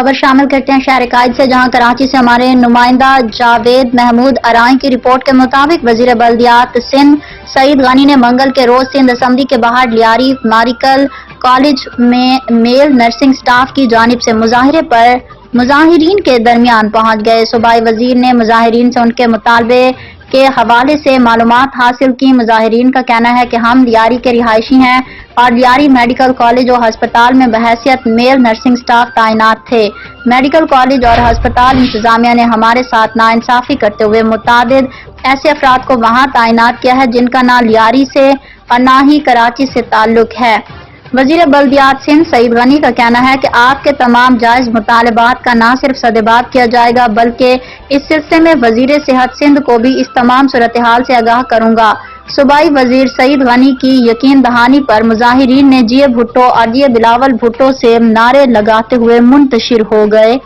खबर शामिल करते हैं शहर कायद से, जहां कराची से हमारे नुमाइंदा जावेद महमूद अराई की रिपोर्ट के मुताबिक वजीर बल्दियात सिंध सईद गनी ने मंगल के रोज सिंध असम्बली के बाहर लियारी मेडिकल कॉलेज में मेल नर्सिंग स्टाफ की जानिब से मुजाहिरे पर मुजाहिरीन के दरमियान पहुंच गए। सूबाई वजीर ने मुजाहिरीन से उनके मुतालबे के हवाले से मालूमात हासिल की। मुजाहिरीन का कहना है कि हम लियारी के रिहायशी हैं और लियारी मेडिकल कॉलेज और हस्पताल में बहैसियत मेल नर्सिंग स्टाफ तैनात थे। मेडिकल कॉलेज और हस्पताल इंतजामिया ने हमारे साथ नाइंसाफी करते हुए मुतादिद ऐसे अफराद को वहां तैनात किया है जिनका ना लियारी से और ना ही कराची से ताल्लुक है। वजीर बल्दियात सिंध सईद गनी का कहना है कि आपके तमाम जायज मुतालबात का न सिर्फ सदेबात किया जाएगा बल्कि इस सिलसिले में वजीर सेहत सिंध को भी इस तमाम सूरत हाल से आगाह करूंगा। सूबाई वजीर सईद गनी की यकीन दहानी पर मुजाहिरीन ने जिए भुट्टो और जिए बिलावल भुट्टो से नारे लगाते हुए मुंतशिर हो गए।